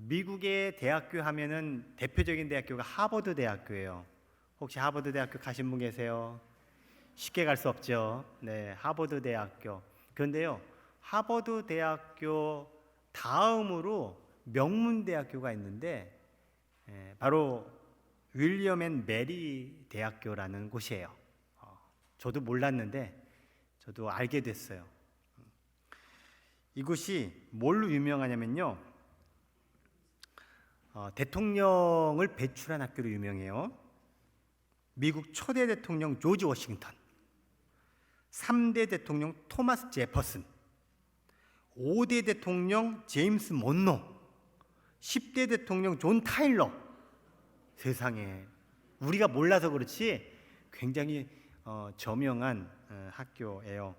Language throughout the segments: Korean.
미국의 대학교 하면은 대표적인 대학교가 하버드 대학교예요. 혹시 하버드 대학교 가신 분 계세요? 쉽게 갈 수 없죠. 네, 하버드 대학교. 그런데요, 하버드 대학교 다음으로 명문 대학교가 있는데 바로 윌리엄 앤 메리 대학교라는 곳이에요. 저도 몰랐는데 저도 알게 됐어요. 이곳이 뭘로 유명하냐면요, 대통령을 배출한 학교로 유명해요. 미국 초대 대통령 조지 워싱턴, 3대 대통령 토마스 제퍼슨, 5대 대통령 제임스 monroe, 10대 대통령 존 타일러. 세상에, 우리가 몰라서 그렇지 굉장히 저명한 학교예요.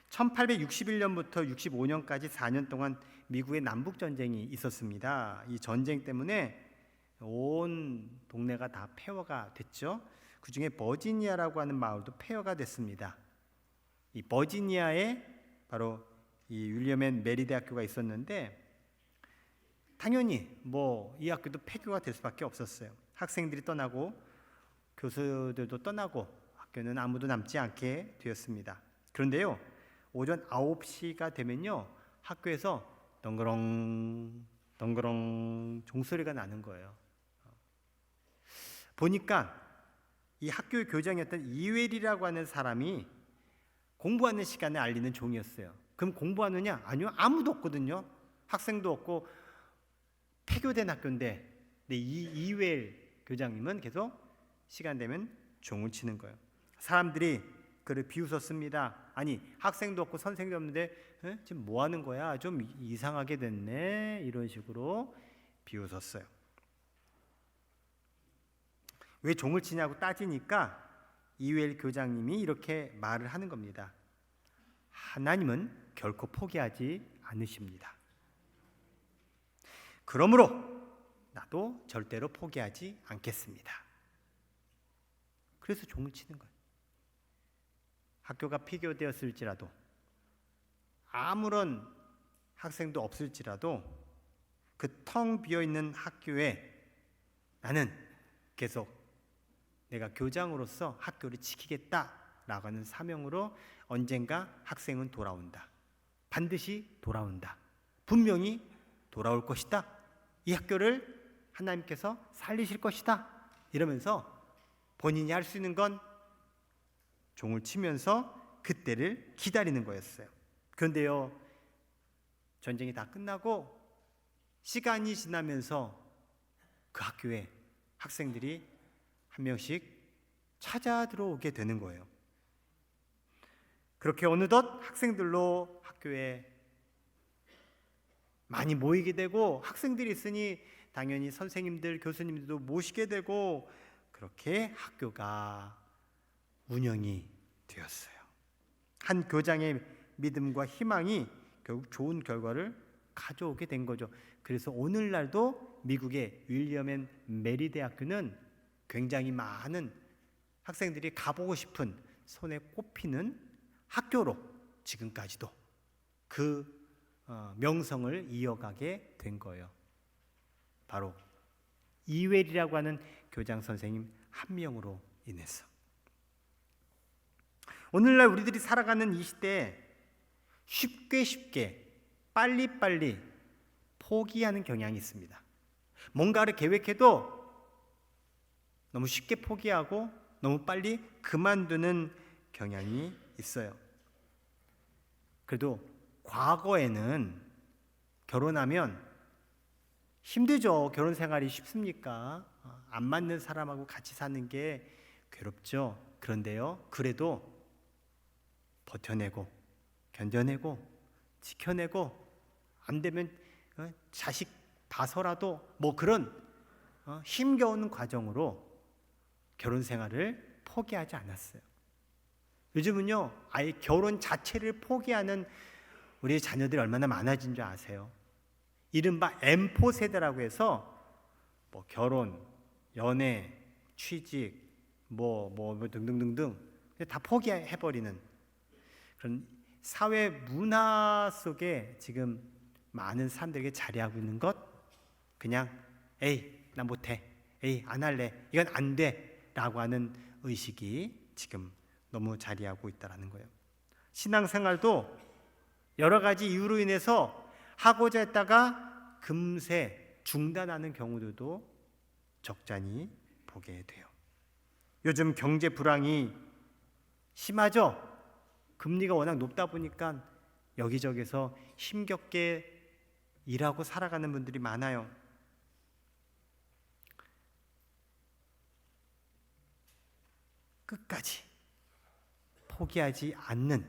1861년부터 65년까지 4년 동안 미국의 남북전쟁이 있었습니다. 이 전쟁 때문에 온 동네가 다 폐허가 됐죠. 그 중에 버지니아라고 하는 마을도 폐허가 됐습니다. 이 버지니아에 바로 이 윌리엄 앤 메리 대학교가 있었는데, 당연히 이 학교도 폐교가 될 수밖에 없었어요. 학생들이 떠나고 교수들도 떠나고 학교는 아무도 남지 않게 되었습니다. 그런데요, 오전 9시가 되면요, 학교에서 덩그렁 덩그렁 종소리가 나는 거예요. 보니까 이 학교의 교장이었던 이웰이라고 하는 사람이 공부하는 시간을 알리는 종이었어요. 그럼 공부하느냐? 아니요, 아무도 없거든요. 학생도 없고 폐교된 학교인데, 근데 이 이웰 교장님은 계속 시간 되면 종을 치는 거예요. 사람들이 그를 비웃었습니다. 아니, 학생도 없고 선생도 없는데 지금 뭐 하는 거야? 좀 이상하게 됐네. 이런 식으로 비웃었어요. 왜 종을 치냐고 따지니까 이웰 교장님이 이렇게 말을 하는 겁니다. 하나님은 결코 포기하지 않으십니다. 그러므로 나도 절대로 포기하지 않겠습니다. 그래서 종을 치는 거예요. 학교가 폐교되었을지라도, 아무런 학생도 없을지라도 그 텅 비어있는 학교에 나는 계속 내가 교장으로서 학교를 지키겠다라고 하는 사명으로 언젠가 학생은 돌아온다. 반드시 돌아온다. 분명히 돌아올 것이다. 이 학교를 하나님께서 살리실 것이다. 이러면서 본인이 할 수 있는 건 종을 치면서 그때를 기다리는 거였어요. 그런데요, 전쟁이 다 끝나고 시간이 지나면서 그 학교에 학생들이 한 명씩 찾아 들어오게 되는 거예요. 그렇게 어느덧 학생들로 학교에 많이 모이게 되고, 학생들이 있으니 당연히 선생님들, 교수님들도 모시게 되고, 그렇게 학교가 운영이 되었어요. 한 교장의 믿음과 희망이 결국 좋은 결과를 가져오게 된 거죠. 그래서 오늘날도 미국의 윌리엄 앤 메리 대학교는 굉장히 많은 학생들이 가보고 싶은, 손에 꼽히는 학교로 지금까지도 그 명성을 이어가게 된 거예요. 바로 이웰이라고 하는 교장 선생님 한 명으로 인해서. 오늘날 우리들이 살아가는 이 시대에 쉽게 빨리빨리 포기하는 경향이 있습니다. 뭔가를 계획해도 너무 쉽게 포기하고 너무 빨리 그만두는 경향이 있어요. 그래도 과거에는 결혼하면 힘들죠. 결혼 생활이 쉽습니까? 안 맞는 사람하고 같이 사는 게 괴롭죠. 그런데요, 그래도 버텨내고 견뎌내고 지켜내고, 안 되면 자식 봐서라도 그런 힘겨운 과정으로 결혼 생활을 포기하지 않았어요. 요즘은요, 아예 결혼 자체를 포기하는 우리 자녀들이 얼마나 많아진 줄 아세요? 이른바 M4 세대라고 해서 결혼, 연애, 취직, 등등등등 다 포기해버리는 그런 사회 문화 속에 지금 많은 사람들에게 자리하고 있는 것, 그냥 에이 나 못해, 에이 안 할래, 이건 안 돼 라고 하는 의식이 지금 너무 자리하고 있다는 거예요. 신앙생활도 여러 가지 이유로 인해서 하고자 했다가 금세 중단하는 경우들도 적잖이 보게 돼요. 요즘 경제 불황이 심하죠? 금리가 워낙 높다 보니까 여기저기서 힘겹게 일하고 살아가는 분들이 많아요. 끝까지 포기하지 않는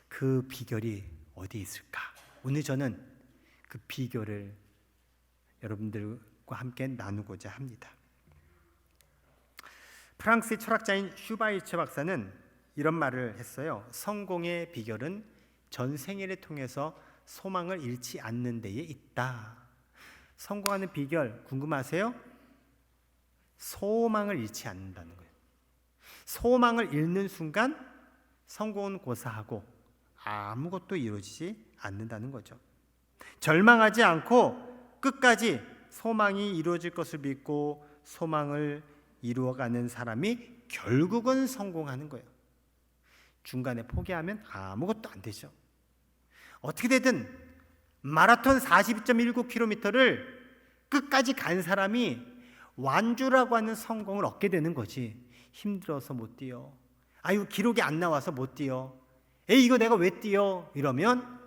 그 비결이 어디 있을까? 오늘 저는 그 비결을 여러분들과 함께 나누고자 합니다. 프랑스의 철학자인 슈바이처 박사는 이런 말을 했어요. 성공의 비결은 전생애를 통해서 소망을 잃지 않는 데에 있다. 성공하는 비결 궁금하세요? 소망을 잃지 않는다는 거예요. 소망을 잃는 순간 성공은 고사하고 아무것도 이루어지지 않는다는 거죠. 절망하지 않고 끝까지 소망이 이루어질 것을 믿고 소망을 이루어가는 사람이 결국은 성공하는 거예요. 중간에 포기하면 아무것도 안 되죠. 어떻게 되든 마라톤 42.19km를 끝까지 간 사람이 완주라고 하는 성공을 얻게 되는 거지. 힘들어서 못 뛰어, 아유 기록이 안 나와서 못 뛰어, 에이 이거 내가 왜 뛰어, 이러면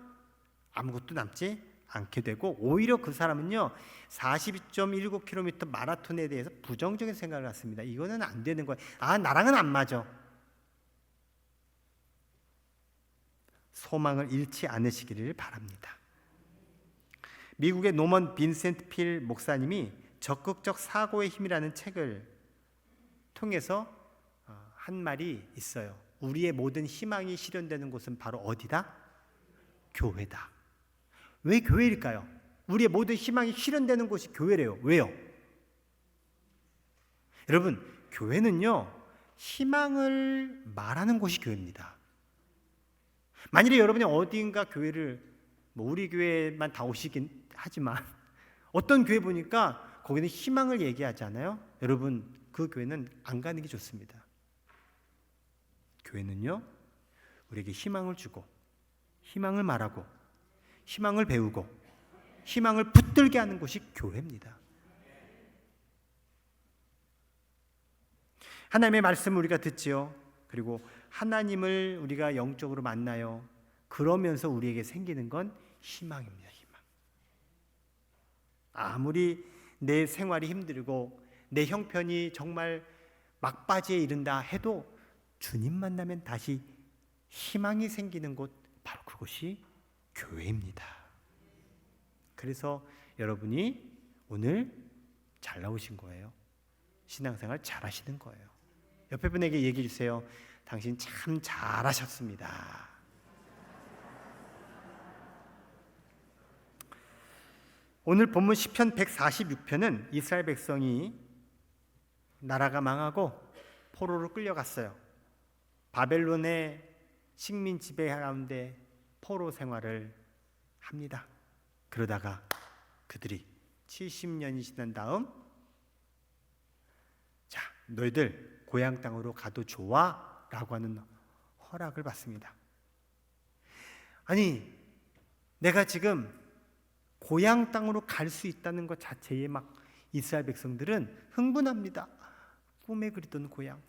아무것도 남지 않게 되고, 오히려 그 사람은요 42.19km 마라톤에 대해서 부정적인 생각을 갖습니다. 이거는 안 되는 거야, 아 나랑은 안 맞아. 소망을 잃지 않으시기를 바랍니다. 미국의 노먼 빈센트 필 목사님이 적극적 사고의 힘이라는 책을 통해서 한 말이 있어요. 우리의 모든 희망이 실현되는 곳은 바로 어디다? 교회다. 왜 교회일까요? 우리의 모든 희망이 실현되는 곳이 교회래요. 왜요? 여러분, 교회는요 희망을 말하는 곳이 교회입니다. 만일에 여러분이 어딘가 교회를, 우리 교회만 다 오시긴 하지만 어떤 교회 보니까 거기는 희망을 얘기하잖아요. 여러분, 그 교회는 안 가는 게 좋습니다. 교회는요 우리에게 희망을 주고, 희망을 말하고, 희망을 배우고, 희망을 붙들게 하는 곳이 교회입니다. 하나님의 말씀을 우리가 듣지요. 그리고 하나님을 우리가 영적으로 만나요. 그러면서 우리에게 생기는 건 희망입니다. 희망. 아무리 내 생활이 힘들고 내 형편이 정말 막바지에 이른다 해도 주님 만나면 다시 희망이 생기는 곳, 바로 그곳이 교회입니다. 그래서 여러분이 오늘 잘 나오신 거예요. 신앙생활 잘 하시는 거예요. 옆에 분에게 얘기해 주세요. 당신 참 잘하셨습니다. 오늘 본문 시편 146편은 이스라엘 백성이 나라가 망하고 포로로 끌려갔어요. 바벨론의 식민 지배 가운데 포로 생활을 합니다. 그러다가 그들이 70년이 지난 다음, 자, 너희들 고향 땅으로 가도 좋아 라고 하는 허락을 받습니다. 아니, 내가 지금 고향 땅으로 갈 수 있다는 것 자체에 막 이스라엘 백성들은 흥분합니다. 꿈에 그리던 고향,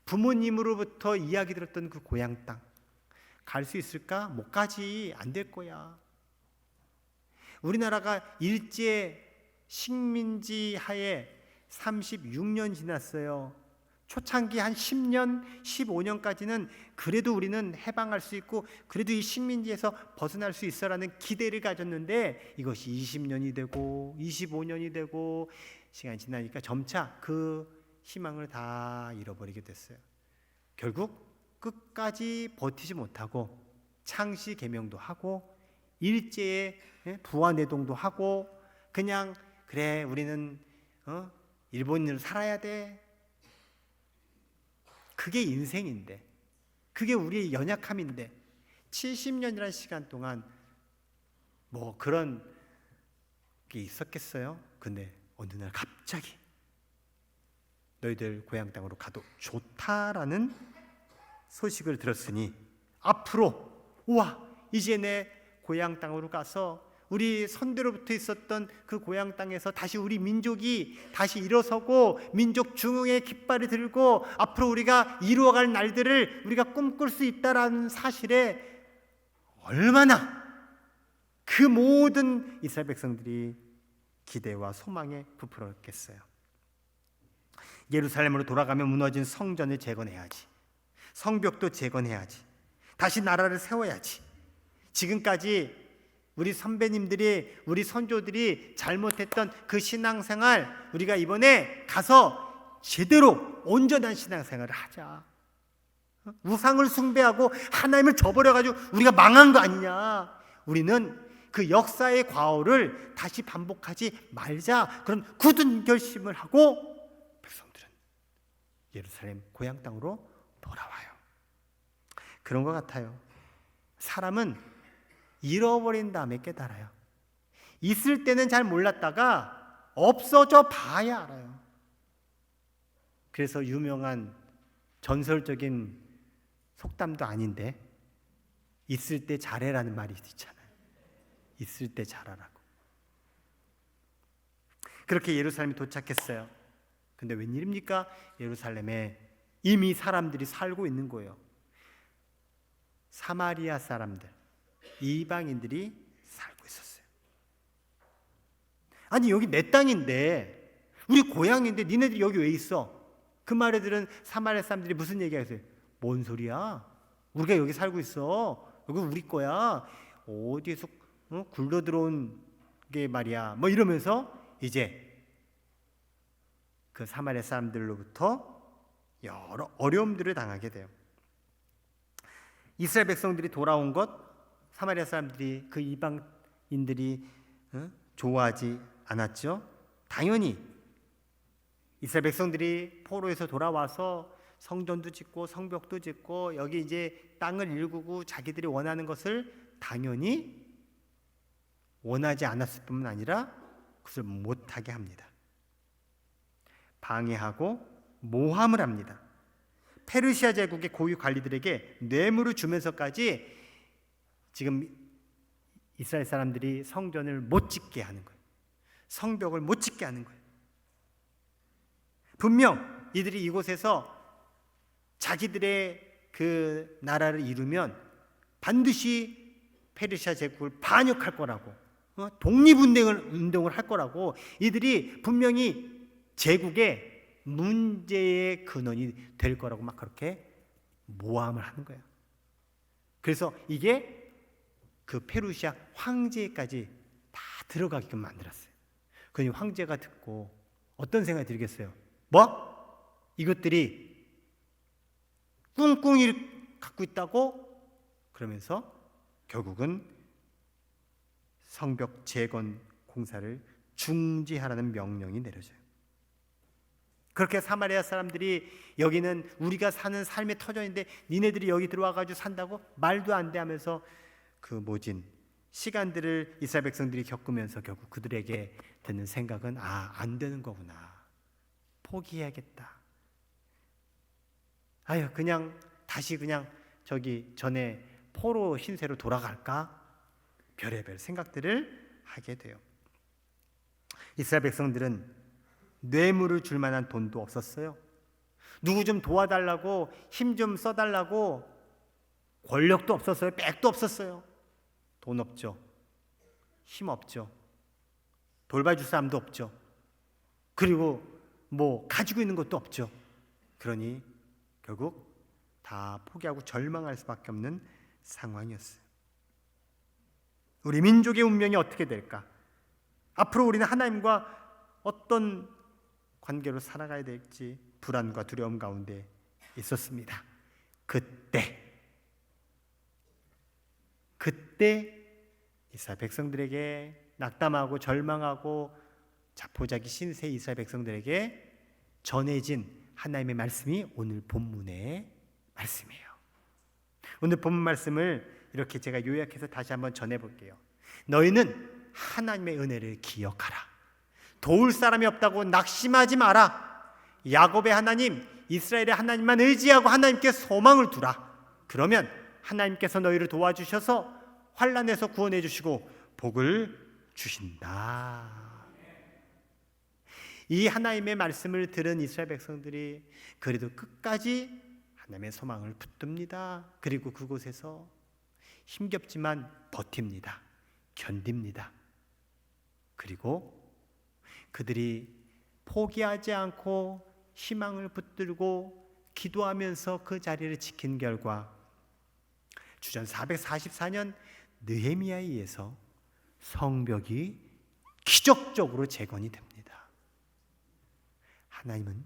부모님으로부터 이야기 들었던 그 고향 땅, 갈 수 있을까? 못 가지, 안 될 거야. 우리나라가 일제 식민지 하에 36년 지났어요. 초창기 한 10년, 15년까지는 그래도 우리는 해방할 수 있고 그래도 이 식민지에서 벗어날 수 있어라는 기대를 가졌는데, 이것이 20년이 되고 25년이 되고 시간이 지나니까 점차 그 희망을 다 잃어버리게 됐어요. 결국 끝까지 버티지 못하고 창씨 개명도 하고 일제에 부하내동도 하고, 그냥 그래 우리는 일본인으로 살아야 돼. 그게 인생인데, 그게 우리의 연약함인데 70년이라는 시간 동안 뭐 그런 그게 있었겠어요? 근데 어느 날 갑자기 너희들 고향 땅으로 가도 좋다라는 소식을 들었으니 앞으로 우와 이제 내 고향 땅으로 가서 우리 선대로부터 있었던 그 고향 땅에서 다시 우리 민족이 다시 일어서고 민족 중흥의 깃발을 들고 앞으로 우리가 이루어갈 날들을 우리가 꿈꿀 수 있다라는 사실에 얼마나 그 모든 이스라엘 백성들이 기대와 소망에 부풀었겠어요. 예루살렘으로 돌아가면 무너진 성전을 재건해야지, 성벽도 재건해야지, 다시 나라를 세워야지. 지금까지 우리 선배님들이 우리 선조들이 잘못했던 그 신앙생활 우리가 이번에 가서 제대로 온전한 신앙생활을 하자. 우상을 숭배하고 하나님을 저버려가지고 우리가 망한 거 아니냐. 우리는 그 역사의 과오를 다시 반복하지 말자. 그런 굳은 결심을 하고 백성들은 예루살렘 고향 땅으로 돌아와요. 그런 것 같아요. 사람은 잃어버린 다음에 깨달아요. 있을 때는 잘 몰랐다가 없어져 봐야 알아요. 그래서 유명한 전설적인 속담도 아닌데 있을 때 잘해라는 말이 있잖아요. 있을 때 잘하라고. 그렇게 예루살렘에 도착했어요. 근데 웬일입니까? 예루살렘에 이미 사람들이 살고 있는 거예요. 사마리아 사람들, 이방인들이 살고 있었어요. 아니 여기 내 땅인데 우리 고향인데 니네들이 여기 왜 있어? 그 말에 들은 사마리아 사람들이 무슨 얘기하겠어요? 뭔 소리야? 우리가 여기 살고 있어. 여기 우리 거야. 어디에서 굴러 들어온 게 말이야. 뭐 이러면서 이제 그 사마리아 사람들로부터 여러 어려움들을 당하게 돼요. 이스라엘 백성들이 돌아온 것 사마리아 사람들이 그 이방인들이 좋아하지 않았죠. 당연히 이스라엘 백성들이 포로에서 돌아와서 성전도 짓고 성벽도 짓고 여기 이제 땅을 일구고 자기들이 원하는 것을 당연히 원하지 않았을 뿐만 아니라 그것을 못하게 합니다. 방해하고 모함을 합니다. 페르시아 제국의 고위 관리들에게 뇌물을 주면서까지 지금 이스라엘 사람들이 성전을 못 짓게 하는 거예요. 성벽을 못 짓게 하는 거예요. 분명 이들이 이곳에서 자기들의 그 나라를 이루면 반드시 페르시아 제국을 반역할 거라고, 독립운동을 할 거라고, 이들이 분명히 제국의 문제의 근원이 될 거라고 막 그렇게 모함을 하는 거예요. 그래서 이게 그 페르시아 황제까지 다 들어가게끔 만들었어요. 그러니 황제가 듣고 어떤 생각이 들겠어요? 뭐? 이것들이 꿍꿍이를 갖고 있다고? 그러면서 결국은 성벽 재건 공사를 중지하라는 명령이 내려져요. 그렇게 사마리아 사람들이 여기는 우리가 사는 삶의 터전인데 니네들이 여기 들어와가지고 산다고? 말도 안 돼 하면서 그 모진 시간들을 이스라엘 백성들이 겪으면서 결국 그들에게 드는 생각은 안 되는 거구나. 포기해야겠다. 그냥 다시 그냥 저기 전에 포로 신세로 돌아갈까? 별의별 생각들을 하게 돼요. 이스라엘 백성들은 뇌물을 줄 만한 돈도 없었어요. 누구 좀 도와달라고, 힘 좀 써달라고, 권력도 없었어요. 백도 없었어요. 돈 없죠. 힘 없죠. 돌봐줄 사람도 없죠. 그리고 뭐 가지고 있는 것도 없죠. 그러니 결국 다 포기하고 절망할 수밖에 없는 상황이었어요. 우리 민족의 운명이 어떻게 될까? 앞으로 우리는 하나님과 어떤 관계로 살아가야 될지 불안과 두려움 가운데 있었습니다. 그때 이스라엘 백성들에게 낙담하고 절망하고 자포자기 신세 이스라엘 백성들에게 전해진 하나님의 말씀이 오늘 본문의 말씀이에요. 오늘 본문 말씀을 이렇게 제가 요약해서 다시 한번 전해볼게요. 너희는 하나님의 은혜를 기억하라. 도울 사람이 없다고 낙심하지 마라. 야곱의 하나님, 이스라엘의 하나님만 의지하고 하나님께 소망을 두라. 그러면 하나님께서 너희를 도와주셔서 환난에서 구원해 주시고 복을 주신다. 이 하나님의 말씀을 들은 이스라엘 백성들이 그래도 끝까지 하나님의 소망을 붙듭니다. 그리고 그곳에서 힘겹지만 버팁니다. 견딥니다. 그리고 그들이 포기하지 않고 희망을 붙들고 기도하면서 그 자리를 지킨 결과 주전 444년 느헤미야에 의해서 성벽이 기적적으로 재건이 됩니다. 하나님은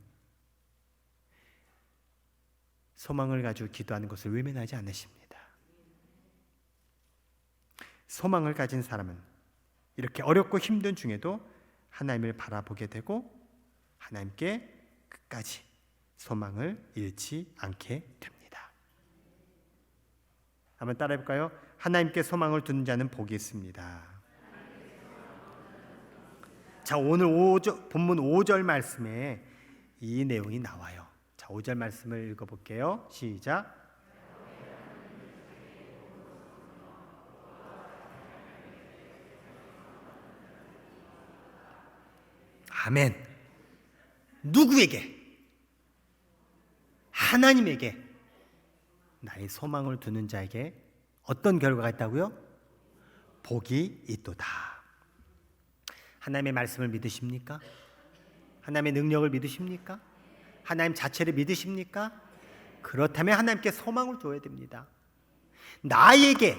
소망을 가지고 기도하는 것을 외면하지 않으십니다. 소망을 가진 사람은 이렇게 어렵고 힘든 중에도 하나님을 바라보게 되고 하나님께 끝까지 소망을 잃지 않게 됩니다. 한번 따라해 볼까요? 하나님께 소망을 두는 자는 복이 있습니다. 자, 오늘 본문 5절 말씀에 이 내용이 나와요. 자, 5절 말씀을 읽어볼게요. 시작. 아멘. 누구에게? 하나님에게 나의 소망을 두는 자에게 어떤 결과가 있다고요? 복이 있도다. 하나님의 말씀을 믿으십니까? 하나님의 능력을 믿으십니까? 하나님 자체를 믿으십니까? 그렇다면 하나님께 소망을 둬야 됩니다. 나에게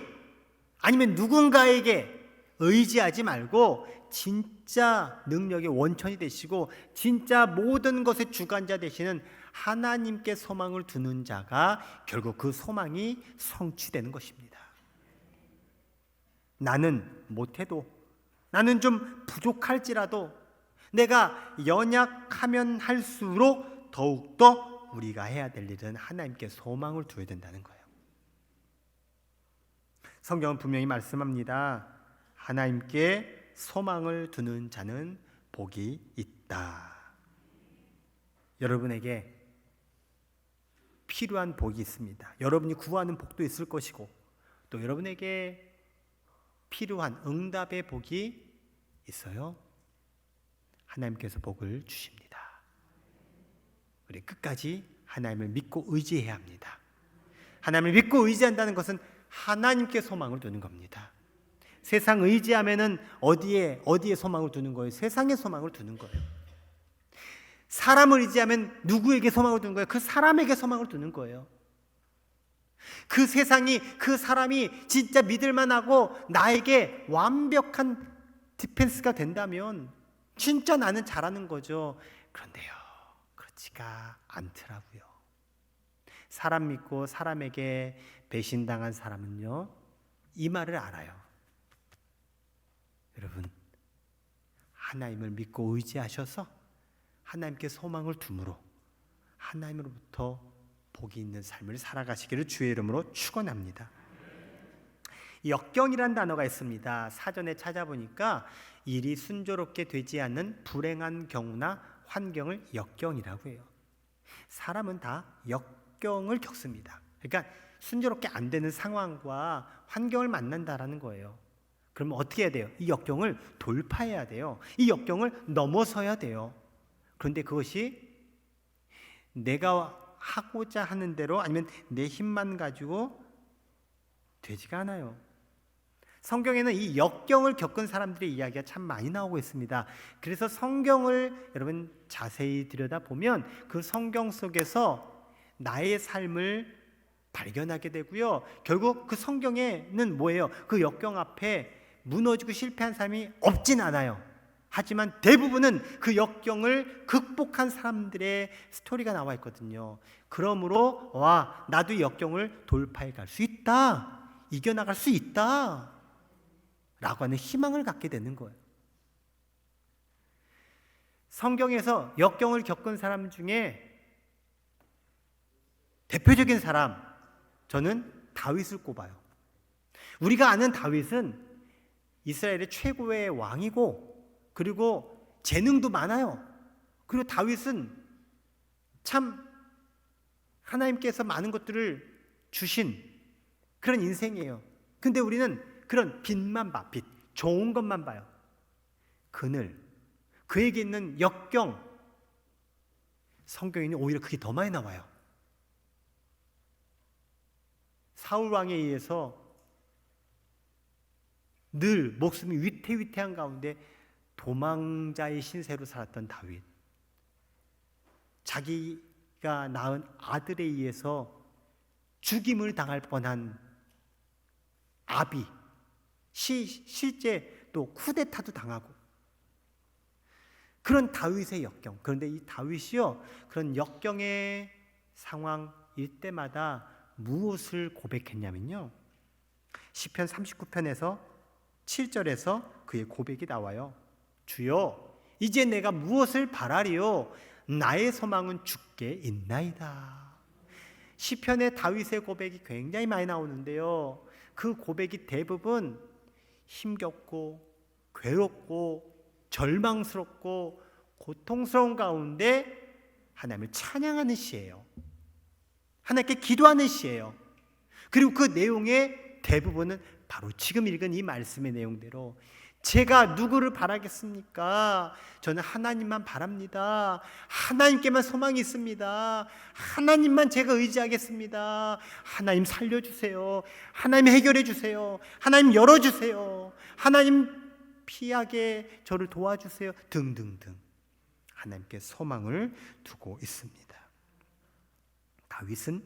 아니면 누군가에게 의지하지 말고 진짜 능력의 원천이 되시고 진짜 모든 것의 주관자 되시는 하나님께 소망을 두는 자가 결국 그 소망이 성취되는 것입니다. 나는 못해도, 나는 좀 부족할지라도 내가 연약하면 할수록 더욱더 우리가 해야 될 일은 하나님께 소망을 두어야 된다는 거예요. 성경은 분명히 말씀합니다. 하나님께 소망을 두는 자는 복이 있다. 여러분에게 필요한 복이 있습니다. 여러분이 구하는 복도 있을 것이고 또 여러분에게 필요한 응답의 복이 있어요. 하나님께서 복을 주십니다. 우리 끝까지 하나님을 믿고 의지해야 합니다. 하나님을 믿고 의지한다는 것은 하나님께 소망을 두는 겁니다. 세상 의지하면은 어디에 소망을 두는 거예요? 세상에 소망을 두는 거예요. 사람을 의지하면 누구에게 소망을 두는 거예요? 그 사람에게 소망을 두는 거예요. 그 세상이, 그 사람이 진짜 믿을만하고 나에게 완벽한 디펜스가 된다면 진짜 나는 잘하는 거죠. 그런데요, 그렇지가 않더라고요. 사람 믿고 사람에게 배신당한 사람은요, 이 말을 알아요. 여러분, 하나님을 믿고 의지하셔서 하나님께 소망을 둠으로 하나님으로부터 복이 있는 삶을 살아가시기를 주의 이름으로 축원합니다. 역경이란 단어가 있습니다. 사전에 찾아보니까 일이 순조롭게 되지 않는 불행한 경우나 환경을 역경이라고 해요. 사람은 다 역경을 겪습니다. 그러니까 순조롭게 안 되는 상황과 환경을 만난다라는 거예요. 그러면 어떻게 해야 돼요? 이 역경을 돌파해야 돼요. 이 역경을 넘어서야 돼요. 그런데 그것이 내가 하고자 하는 대로 아니면 내 힘만 가지고 되지가 않아요. 성경에는 이 역경을 겪은 사람들의 이야기가 참 많이 나오고 있습니다. 그래서 성경을 여러분 자세히 들여다보면 그 성경 속에서 나의 삶을 발견하게 되고요. 결국 그 성경에는 뭐예요? 그 역경 앞에 무너지고 실패한 사람이 없진 않아요. 하지만 대부분은 그 역경을 극복한 사람들의 스토리가 나와 있거든요. 그러므로 나도 이 역경을 돌파해 갈 수 있다, 이겨나갈 수 있다 라고 하는 희망을 갖게 되는 거예요. 성경에서 역경을 겪은 사람 중에 대표적인 사람, 저는 다윗을 꼽아요. 우리가 아는 다윗은 이스라엘의 최고의 왕이고 그리고 재능도 많아요. 그리고 다윗은 참 하나님께서 많은 것들을 주신 그런 인생이에요. 근데 우리는 그런 빛만 봐. 빛. 좋은 것만 봐요. 그늘, 그에게 있는 역경, 성경에는 오히려 그게 더 많이 나와요. 사울 왕에 의해서 늘 목숨이 위태위태한 가운데 도망자의 신세로 살았던 다윗, 자기가 낳은 아들에 의해서 죽임을 당할 뻔한 아비, 실제 또 쿠데타도 당하고 그런 다윗의 역경. 그런데 이 다윗이요, 그런 역경의 상황일 때마다 무엇을 고백했냐면요, 시편 39편에서 7절에서 그의 고백이 나와요. 주여, 이제 내가 무엇을 바라리요? 나의 소망은 주께 있나이다. 시편의 다윗의 고백이 굉장히 많이 나오는데요, 그 고백이 대부분 힘겹고 괴롭고 절망스럽고 고통스러운 가운데 하나님을 찬양하는 시예요. 하나님께 기도하는 시예요. 그리고 그 내용의 대부분은 바로 지금 읽은 이 말씀의 내용대로, 제가 누구를 바라겠습니까? 저는 하나님만 바랍니다. 하나님께만 소망이 있습니다. 하나님만 제가 의지하겠습니다. 하나님 살려주세요. 하나님 해결해 주세요. 하나님 열어주세요. 하나님 피하게 저를 도와주세요. 등등등 하나님께 소망을 두고 있습니다. 다윗은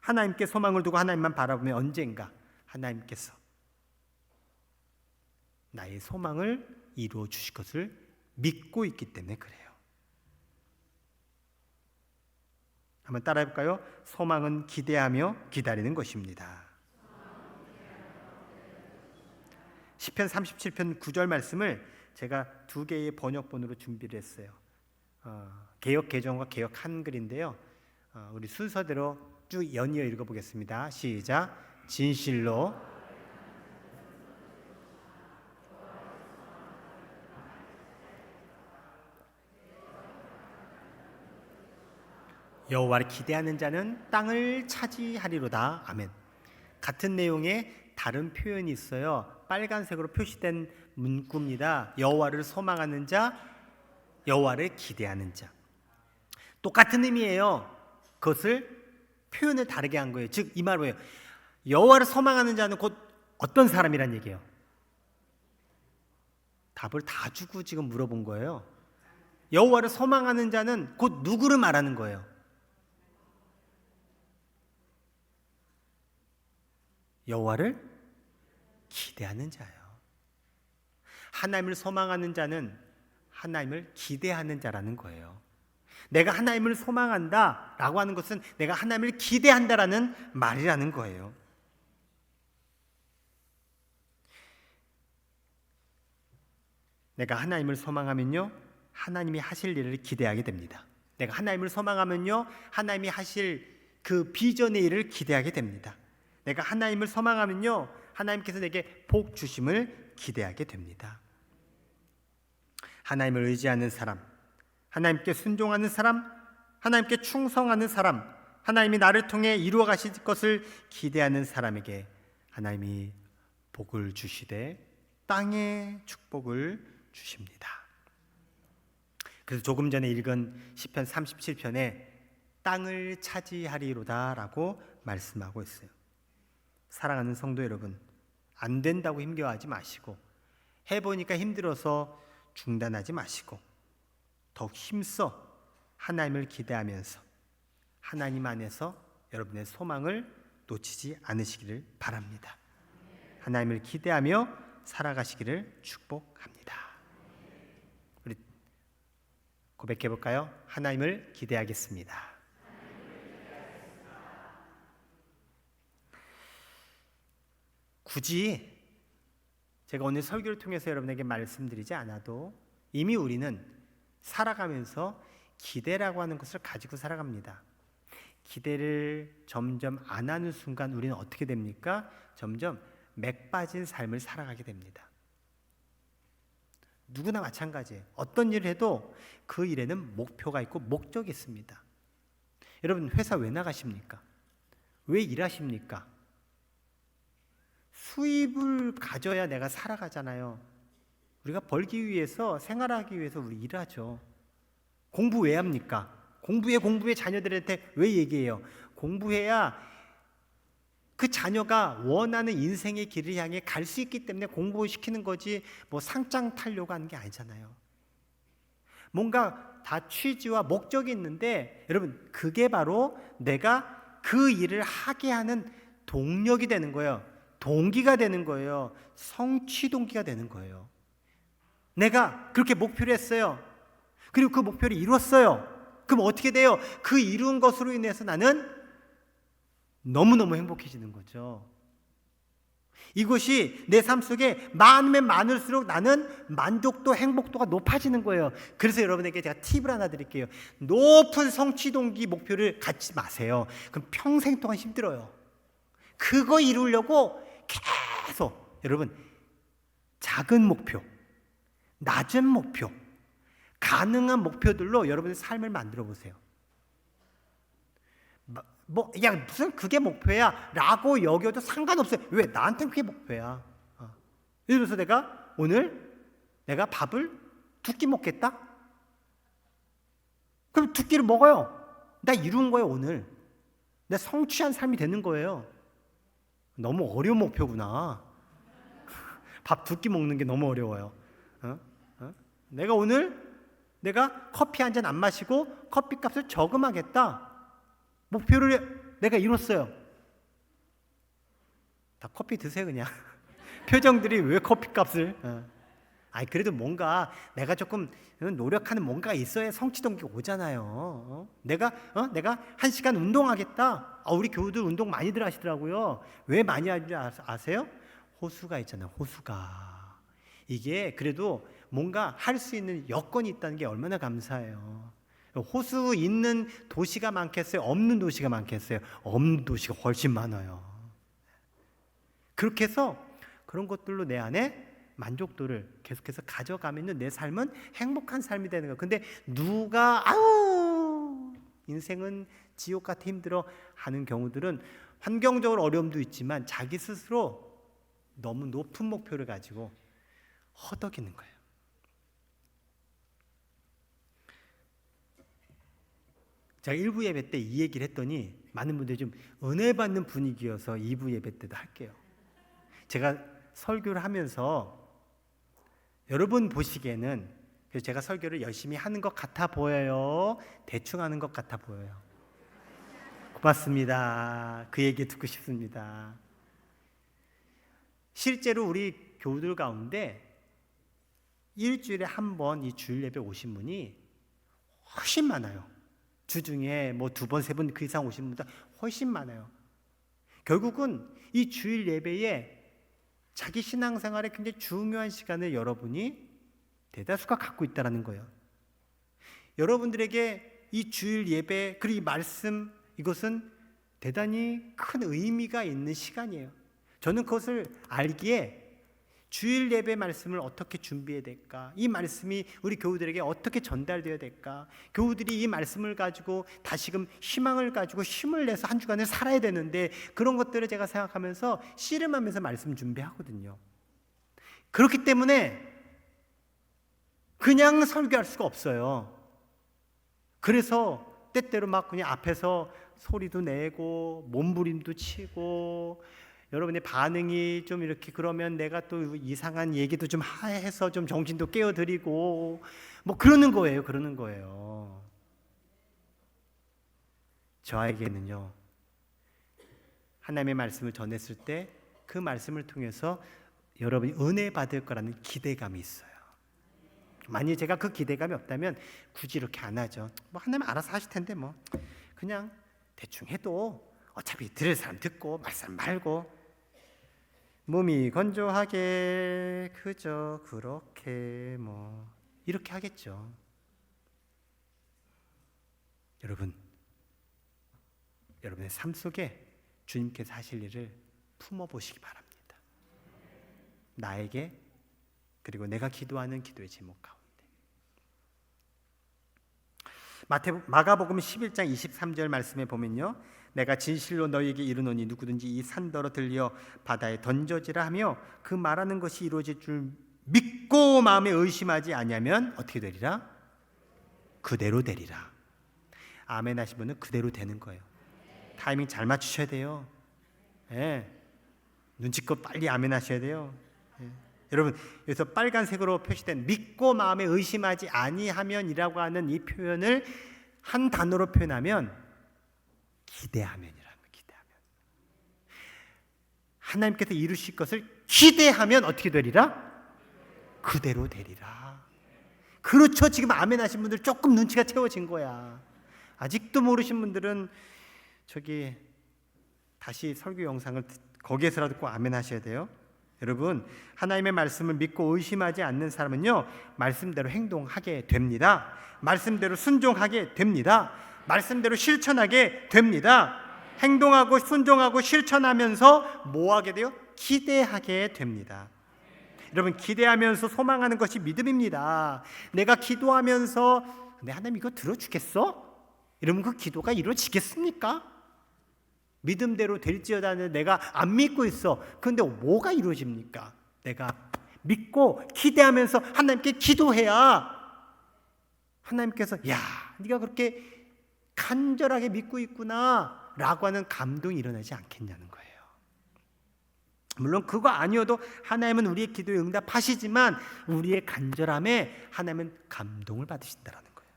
하나님께 소망을 두고 하나님만 바라보면 언젠가 하나님께서 나의 소망을 이루어 주실 것을 믿고 있기 때문에 그래요. 한번 따라해 볼까요? 소망은 기대하며 기다리는 것입니다. 시편 37편 9절 말씀을 제가 두 개의 번역본으로 준비를 했어요. 개역 개정과 개역 한글인데요, 우리 순서대로 쭉 연이어 읽어보겠습니다. 시작. 진실로 여호와를 기대하는 자는 땅을 차지하리로다. 아멘. 같은 내용의 다른 표현이 있어요. 빨간색으로 표시된 문구입니다. 여호와를 소망하는 자, 여호와를 기대하는 자. 똑같은 의미예요. 그것을 표현을 다르게 한 거예요. 즉 이 말 뭐예요? 여호와를 소망하는 자는 곧 어떤 사람이란 얘기예요? 답을 다 주고 지금 물어본 거예요. 여호와를 소망하는 자는 곧 누구를 말하는 거예요? 여호와를 기대하는 자예요. 하나님을 소망하는 자는 하나님을 기대하는 자라는 거예요. 내가 하나님을 소망한다 라고 하는 것은 내가 하나님을 기대한다라는 말이라는 거예요. 내가 하나님을 소망하면요, 하나님이 하실 일을 기대하게 됩니다. 내가 하나님을 소망하면요, 하나님이 하실 그 비전의 일을 기대하게 됩니다. 내가 하나님을 소망하면요, 하나님께서 내게 복 주심을 기대하게 됩니다. 하나님을 의지하는 사람, 하나님께 순종하는 사람, 하나님께 충성하는 사람, 하나님이 나를 통해 이루어 가실 것을 기대하는 사람에게 하나님이 복을 주시되 땅의 축복을 주십니다. 그래서 조금 전에 읽은 시편 37편에 땅을 차지하리로다 라고 말씀하고 있어요. 사랑하는 성도 여러분, 안 된다고 힘겨워하지 마시고, 해보니까 힘들어서 중단하지 마시고, 더욱 힘써 하나님을 기대하면서 하나님 안에서 여러분의 소망을 놓치지 않으시기를 바랍니다. 하나님을 기대하며 살아가시기를 축복합니다. 우리 고백해 볼까요? 하나님을 기대하겠습니다. 굳이 제가 오늘 설교를 통해서 여러분에게 말씀드리지 않아도 이미 우리는 살아가면서 기대라고 하는 것을 가지고 살아갑니다. 기대를 점점 안 하는 순간 우리는 어떻게 됩니까? 점점 맥 빠진 삶을 살아가게 됩니다. 누구나 마찬가지예요. 어떤 일을 해도 그 일에는 목표가 있고 목적이 있습니다. 여러분 회사 왜 나가십니까? 왜 일하십니까? 수입을 가져야 내가 살아가잖아요. 우리가 벌기 위해서, 생활하기 위해서 우리 일하죠. 공부 왜 합니까? 공부해 자녀들한테 왜 얘기해요? 공부해야 그 자녀가 원하는 인생의 길을 향해 갈 수 있기 때문에 공부시키는 거지, 뭐 상장 타려고 하는 게 아니잖아요. 뭔가 다 취지와 목적이 있는데, 여러분 그게 바로 내가 그 일을 하게 하는 동력이 되는 거예요. 동기가 되는 거예요. 성취 동기가 되는 거예요. 내가 그렇게 목표를 했어요. 그리고 그 목표를 이뤘어요. 그럼 어떻게 돼요? 그 이룬 것으로 인해서 나는 너무너무 행복해지는 거죠. 이것이 내 삶 속에 많으면 많을수록 나는 만족도, 행복도가 높아지는 거예요. 그래서 여러분에게 제가 팁을 하나 드릴게요. 높은 성취 동기 목표를 갖지 마세요. 그럼 평생 동안 힘들어요. 그거 이루려고 계속, 여러분 작은 목표, 낮은 목표, 가능한 목표들로 여러분의 삶을 만들어 보세요. 야 무슨 그게 목표야 라고 여겨도 상관없어요. 왜? 나한테는 그게 목표야. 예를 들어서 내가 오늘 내가 밥을 2끼 먹겠다? 그럼 2끼를 먹어요. 나 이룬 거예요. 오늘 나 성취한 삶이 되는 거예요. 너무 어려운 목표구나. 밥 2끼 먹는 게 너무 어려워요. 내가 오늘 내가 커피 한 잔 안 마시고 커피 값을 저금하겠다. 목표를 내가 이뤘어요. 다 커피 드세요 그냥. 표정들이 왜 커피 값을. 아니 그래도 뭔가 내가 조금 노력하는 뭔가가 있어야 성취 동기가 오잖아요. 내가 1시간 운동하겠다. 우리 교우들 운동 많이들 하시더라고요. 왜 많이 하는지 아세요? 호수가 있잖아요. 호수가. 이게 그래도 뭔가 할 수 있는 여건이 있다는 게 얼마나 감사해요. 호수 있는 도시가 많겠어요? 없는 도시가 많겠어요? 없는 도시가 훨씬 많아요. 그렇게 해서 그런 것들로 내 안에 만족도를 계속해서 가져가면 내 삶은 행복한 삶이 되는 거예요. 근데 누가 인생은 지옥 같아 힘들어 하는 경우들은 환경적으로 어려움도 있지만 자기 스스로 너무 높은 목표를 가지고 허덕이는 거예요. 제가 1부 예배 때 이 얘기를 했더니 많은 분들이 좀 은혜 받는 분위기여서 2부 예배 때도 할게요. 제가 설교를 하면서 여러분 보시기에는 제가 설교를 열심히 하는 것 같아 보여요? 대충 하는 것 같아 보여요? 고맙습니다. 그 얘기 듣고 싶습니다. 실제로 우리 교우들 가운데 일주일에 한 번 이 주일 예배 오신 분이 훨씬 많아요. 주중에 뭐 2번, 3번 그 이상 오신 분들 훨씬 많아요. 결국은 이 주일 예배에 자기 신앙생활에 굉장히 중요한 시간을 여러분이 대다수가 갖고 있다는 거예요. 여러분들에게 이 주일 예배 그리고 이 말씀 이것은 대단히 큰 의미가 있는 시간이에요. 저는 그것을 알기에 주일 예배 말씀을 어떻게 준비해야 될까? 이 말씀이 우리 교우들에게 어떻게 전달되어야 될까? 교우들이 이 말씀을 가지고 다시금 희망을 가지고 힘을 내서 한 주간을 살아야 되는데 그런 것들을 제가 생각하면서 씨름하면서 말씀 준비하거든요. 그렇기 때문에 그냥 설교할 수가 없어요. 그래서 때때로 막 그냥 앞에서 소리도 내고 몸부림도 치고 여러분의 반응이 좀 이렇게 그러면 내가 또 이상한 얘기도 좀 해서 좀 정신도 깨워드리고 뭐 그러는 거예요. 저에게는요 하나님의 말씀을 전했을 때 그 말씀을 통해서 여러분이 은혜 받을 거라는 기대감이 있어요. 만약에 제가 그 기대감이 없다면 굳이 이렇게 안 하죠. 뭐 하나님 알아서 하실 텐데 뭐 그냥 대충 해도 어차피 들을 사람 듣고 말 사람 말고 몸이 건조하게 그저 그렇게 뭐 이렇게 하겠죠. 여러분의 삶 속에 주님께서 하실 일을 품어보시기 바랍니다. 나에게 그리고 내가 기도하는 기도의 제목 가운데 마가복음 11장 23절 말씀에 보면요, 내가 진실로 너희에게 이르노니 누구든지 이 산더러 들려 바다에 던져지라 하며 그 말하는 것이 이루어질 줄 믿고 마음에 의심하지 아니하면 어떻게 되리라? 그대로 되리라. 아멘 하신 분은 그대로 되는 거예요. 타이밍 잘 맞추셔야 돼요. 예. 눈치껏 빨리 아멘 하셔야 돼요. 예. 여러분, 여기서 빨간색으로 표시된 믿고 마음에 의심하지 아니하면이라고 하는 이 표현을 한 단어로 표현하면 기대하면이라는 거예요. 기대하면. 하나님께서 이루실 것을 기대하면 어떻게 되리라? 그대로 되리라. 그렇죠. 지금 아멘 하신 분들 조금 눈치가 채워진 거야. 아직도 모르신 분들은 저기 다시 설교 영상을 거기에서라도 꼭 아멘 하셔야 돼요. 여러분, 하나님의 말씀을 믿고 의심하지 않는 사람은요, 말씀대로 행동하게 됩니다. 말씀대로 순종하게 됩니다. 말씀대로 실천하게 됩니다. 행동하고 순종하고 실천하면서 뭐 하게 돼요? 기대하게 됩니다. 여러분, 기대하면서 소망하는 것이 믿음입니다. 내가 기도하면서 내 하나님 이거 들어주겠어? 이러면 그 기도가 이루어지겠습니까? 믿음대로 될지어다는 내가 안 믿고 있어. 그런데 뭐가 이루어집니까? 내가 믿고 기대하면서 하나님께 기도해야 하나님께서 야, 네가 그렇게 간절하게 믿고 있구나 라고 하는 감동이 일어나지 않겠냐는 거예요. 물론 그거 아니어도 하나님은 우리의 기도에 응답하시지만 우리의 간절함에 하나님은 감동을 받으신다는 거예요.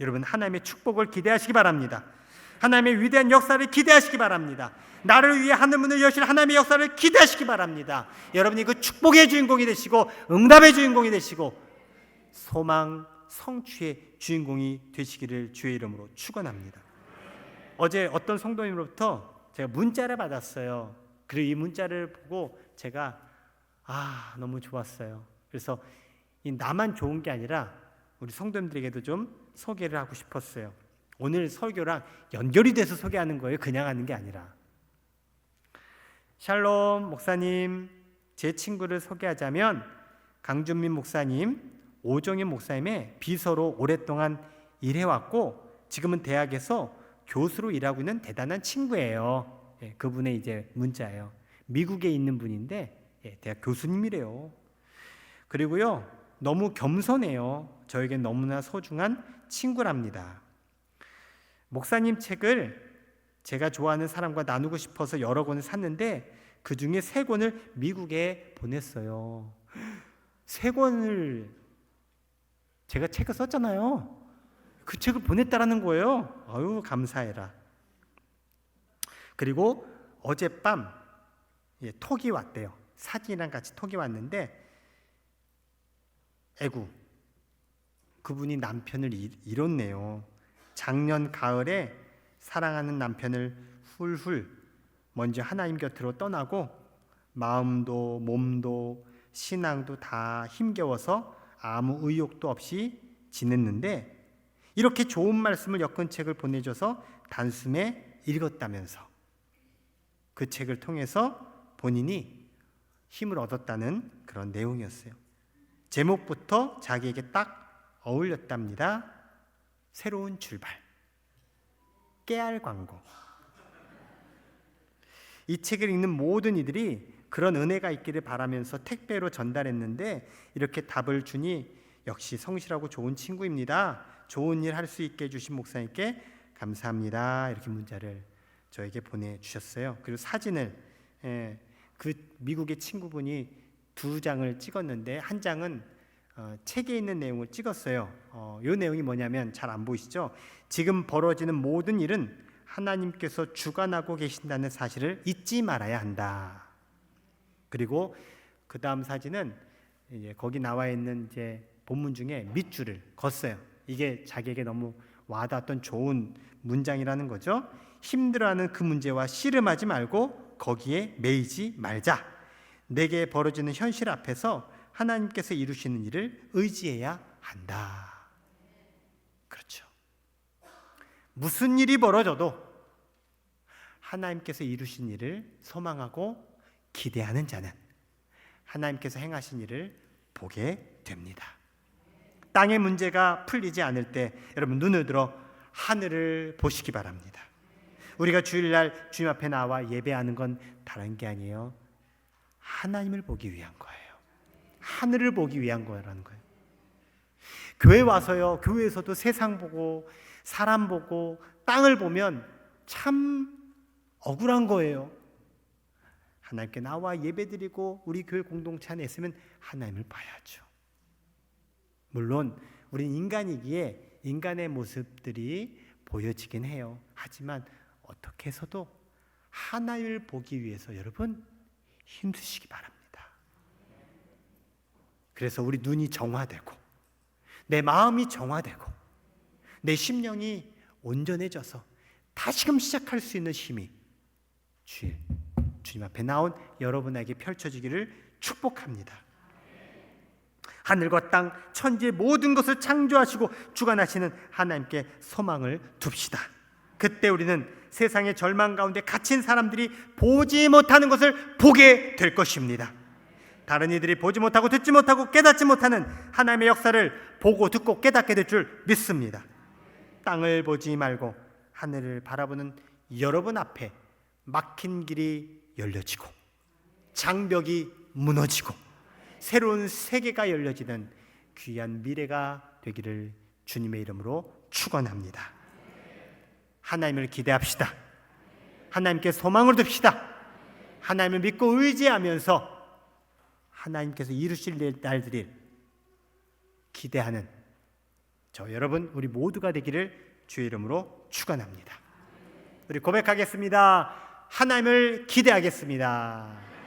여러분, 하나님의 축복을 기대하시기 바랍니다. 하나님의 위대한 역사를 기대하시기 바랍니다. 나를 위해 하늘문을 여실 하나님의 역사를 기대하시기 바랍니다. 여러분이 그 축복의 주인공이 되시고 응답의 주인공이 되시고 소망 성취의 주인공이 되시기를 주의 이름으로 축원합니다. 어제 어떤 성도님으로부터 제가 문자를 받았어요. 그리고 이 문자를 보고 제가 너무 좋았어요. 그래서 이 나만 좋은 게 아니라 우리 성도님들에게도 좀 소개를 하고 싶었어요. 오늘 설교랑 연결이 돼서 소개하는 거예요. 그냥 하는 게 아니라. 샬롬 목사님, 제 친구를 소개하자면 강준민 목사님, 오정현 목사님의 비서로 오랫동안 일해왔고 지금은 대학에서 교수로 일하고 있는 대단한 친구예요. 그분의 이제 문자예요. 미국에 있는 분인데 대학 교수님이래요. 그리고요, 너무 겸손해요. 저에게 너무나 소중한 친구랍니다. 목사님 책을 제가 좋아하는 사람과 나누고 싶어서 여러 권을 샀는데 그 중에 3권을 미국에 보냈어요. 3권을 제가 책을 썼잖아요. 그 책을 보냈다라는 거예요. 아유, 감사해라. 그리고 어젯밤 톡이 왔대요. 사진이랑 같이 톡이 왔는데 그분이 남편을 잃었네요. 작년 가을에 사랑하는 남편을 훌훌 먼저 하나님 곁으로 떠나고 마음도 몸도 신앙도 다 힘겨워서 아무 의욕도 없이 지냈는데 이렇게 좋은 말씀을 엮은 책을 보내줘서 단숨에 읽었다면서 그 책을 통해서 본인이 힘을 얻었다는 그런 내용이었어요. 제목부터 자기에게 딱 어울렸답니다. 새로운 출발. 깨알 광고. 이 책을 읽는 모든 이들이 그런 은혜가 있기를 바라면서 택배로 전달했는데 이렇게 답을 주니 역시 성실하고 좋은 친구입니다. 좋은 일 할 수 있게 해주신 목사님께 감사합니다. 이렇게 문자를 저에게 보내주셨어요. 그리고 사진을 그 미국의 친구분이 2장을 찍었는데 한 장은 책에 있는 내용을 찍었어요. 이 내용이 뭐냐면 잘 안 보이시죠? 지금 벌어지는 모든 일은 하나님께서 주관하고 계신다는 사실을 잊지 말아야 한다. 그리고 그 다음 사진은 이제 거기 나와 있는 이제 본문 중에 밑줄을 걷어요. 이게 자기에게 너무 와닿았던 좋은 문장이라는 거죠. 힘들어하는 그 문제와 씨름하지 말고 거기에 매이지 말자. 내게 벌어지는 현실 앞에서 하나님께서 이루시는 일을 의지해야 한다. 그렇죠. 무슨 일이 벌어져도 하나님께서 이루신 일을 소망하고 기대하는 자는 하나님께서 행하신 일을 보게 됩니다. 땅의 문제가 풀리지 않을 때 여러분 눈을 들어 하늘을 보시기 바랍니다. 우리가 주일날 주님 앞에 나와 예배하는 건 다른 게 아니에요. 하나님을 보기 위한 거예요. 하늘을 보기 위한 거라는 거예요. 교회 와서요, 교회에서도 세상 보고 사람 보고 땅을 보면 참 억울한 거예요. 하나님께 나와 예배드리고 우리 교회 공동체 안에 있으면 하나님을 봐야죠. 물론 우린 인간이기에 인간의 모습들이 보여지긴 해요. 하지만 어떻게 해서도 하나님을 보기 위해서 여러분 힘쓰시기 바랍니다. 그래서 우리 눈이 정화되고 내 마음이 정화되고 내 심령이 온전해져서 다시금 시작할 수 있는 힘이 주님 앞에 나온 여러분에게 펼쳐지기를 축복합니다. 하늘과 땅, 천지의 모든 것을 창조하시고 주관하시는 하나님께 소망을 둡시다. 그때 우리는 세상의 절망 가운데 갇힌 사람들이 보지 못하는 것을 보게 될 것입니다. 다른 이들이 보지 못하고 듣지 못하고 깨닫지 못하는 하나님의 역사를 보고 듣고 깨닫게 될 줄 믿습니다. 땅을 보지 말고 하늘을 바라보는 여러분 앞에 막힌 길이 열려지고 장벽이 무너지고 새로운 세계가 열려지는 귀한 미래가 되기를 주님의 이름으로 축원합니다. 하나님을 기대합시다. 하나님께 소망을 둡시다. 하나님을 믿고 의지하면서 하나님께서 이루실 날들을 기대하는 저 여러분 우리 모두가 되기를 주의 이름으로 축원합니다. 우리 고백하겠습니다. 하나님을 기대하겠습니다.